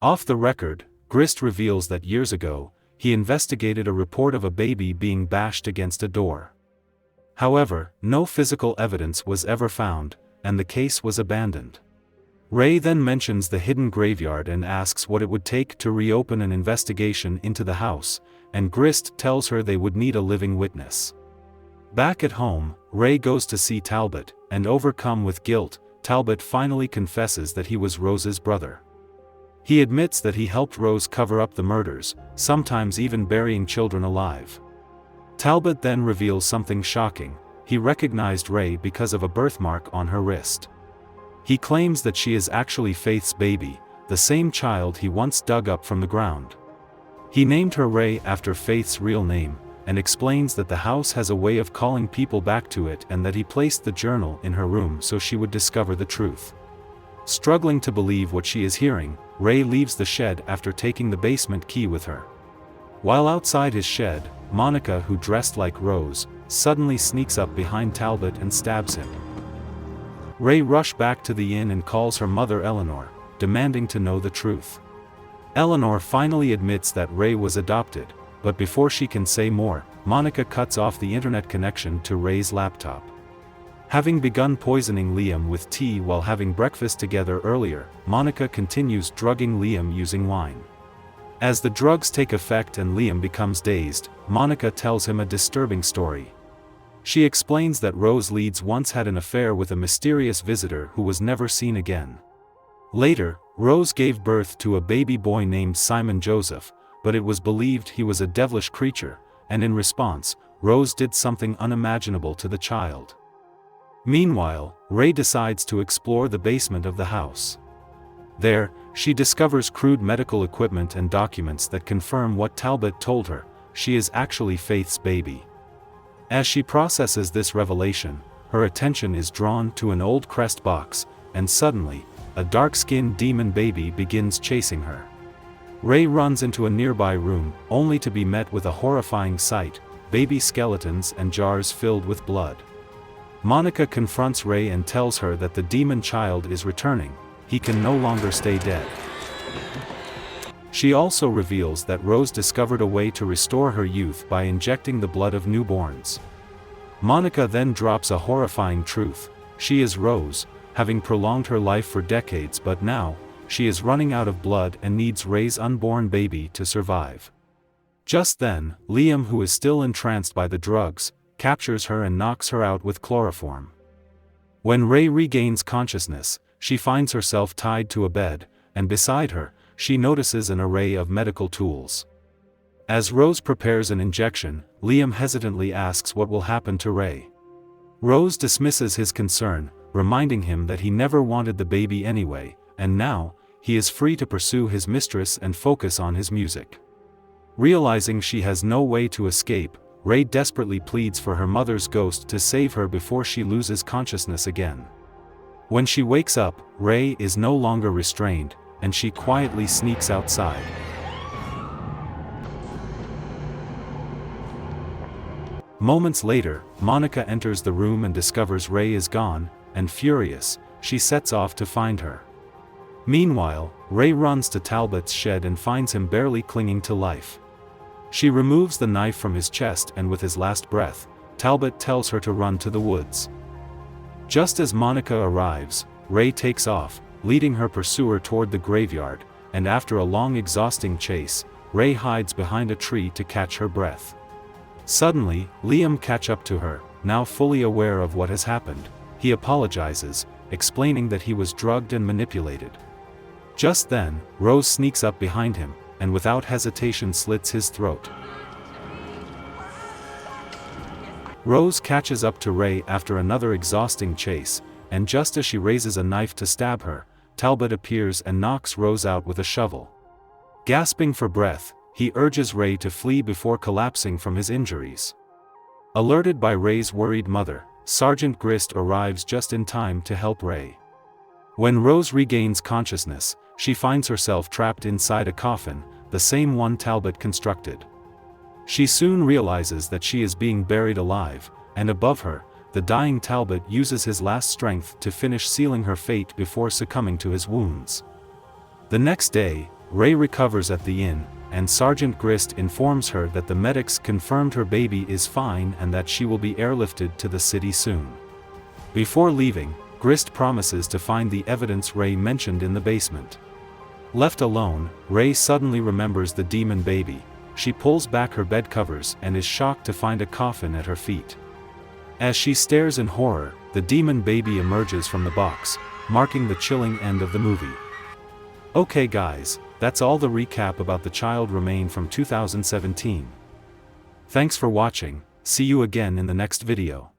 Off the record, Grist reveals that years ago, he investigated a report of a baby being bashed against a door. However, no physical evidence was ever found, and the case was abandoned. Ray then mentions the hidden graveyard and asks what it would take to reopen an investigation into the house, and Grist tells her they would need a living witness. Back at home, Ray goes to see Talbot, and overcome with guilt, Talbot finally confesses that he was Rose's brother. He admits that he helped Rose cover up the murders, sometimes even burying children alive. Talbot then reveals something shocking: he recognized Ray because of a birthmark on her wrist. He claims that she is actually Faith's baby, the same child he once dug up from the ground. He named her Ray after Faith's real name, and explains that the house has a way of calling people back to it and that he placed the journal in her room so she would discover the truth. Struggling to believe what she is hearing, Ray leaves the shed after taking the basement key with her. While outside his shed, Monica, who dressed like Rose, suddenly sneaks up behind Talbot and stabs him. Ray rushes back to the inn and calls her mother Eleanor, demanding to know the truth. Eleanor finally admits that Ray was adopted, but before she can say more, Monica cuts off the internet connection to Ray's laptop. Having begun poisoning Liam with tea while having breakfast together earlier, Monica continues drugging Liam using wine. As the drugs take effect and Liam becomes dazed, Monica tells him a disturbing story. She explains that Rose Leeds once had an affair with a mysterious visitor who was never seen again. Later, Rose gave birth to a baby boy named Simon Joseph, but it was believed he was a devilish creature, and in response, Rose did something unimaginable to the child. Meanwhile, Ray decides to explore the basement of the house. There, she discovers crude medical equipment and documents that confirm what Talbot told her: she is actually Faith's baby. As she processes this revelation, her attention is drawn to an old crest box, and suddenly, a dark-skinned demon baby begins chasing her. Ray runs into a nearby room, only to be met with a horrifying sight: baby skeletons and jars filled with blood. Monica confronts Ray and tells her that the demon child is returning; he can no longer stay dead. She also reveals that Rose discovered a way to restore her youth by injecting the blood of newborns. Monica then drops a horrifying truth: she is Rose, having prolonged her life for decades, but now, she is running out of blood and needs Ray's unborn baby to survive. Just then, Liam, who is still entranced by the drugs, captures her and knocks her out with chloroform. When Ray regains consciousness, she finds herself tied to a bed, and beside her, she notices an array of medical tools. As Rose prepares an injection, Liam hesitantly asks what will happen to Ray. Rose dismisses his concern, reminding him that he never wanted the baby anyway, and now, he is free to pursue his mistress and focus on his music. Realizing she has no way to escape, Ray desperately pleads for her mother's ghost to save her before she loses consciousness again. When she wakes up, Ray is no longer restrained, and she quietly sneaks outside. Moments later, Monica enters the room and discovers Ray is gone, and furious, she sets off to find her. Meanwhile, Ray runs to Talbot's shed and finds him barely clinging to life. She removes the knife from his chest, and with his last breath, Talbot tells her to run to the woods. Just as Monica arrives, Ray takes off, leading her pursuer toward the graveyard, and after a long exhausting chase, Ray hides behind a tree to catch her breath. Suddenly, Liam catches up to her, now fully aware of what has happened. He apologizes, explaining that he was drugged and manipulated. Just then, Rose sneaks up behind him, and without hesitation slits his throat. Rose catches up to Ray after another exhausting chase, and just as she raises a knife to stab her, Talbot appears and knocks Rose out with a shovel. Gasping for breath, he urges Ray to flee before collapsing from his injuries. Alerted by Ray's worried mother, Sergeant Grist arrives just in time to help Ray. When Rose regains consciousness, she finds herself trapped inside a coffin, the same one Talbot constructed. She soon realizes that she is being buried alive, and above her, the dying Talbot uses his last strength to finish sealing her fate before succumbing to his wounds. The next day, Ray recovers at the inn, and Sergeant Grist informs her that the medics confirmed her baby is fine and that she will be airlifted to the city soon. Before leaving, Grist promises to find the evidence Ray mentioned in the basement. Left alone, Ray suddenly remembers the demon baby. She pulls back her bed covers and is shocked to find a coffin at her feet. As she stares in horror, the demon baby emerges from the box, marking the chilling end of the movie. Okay guys, that's all the recap about The Child Remain from 2017. Thanks for watching, see you again in the next video.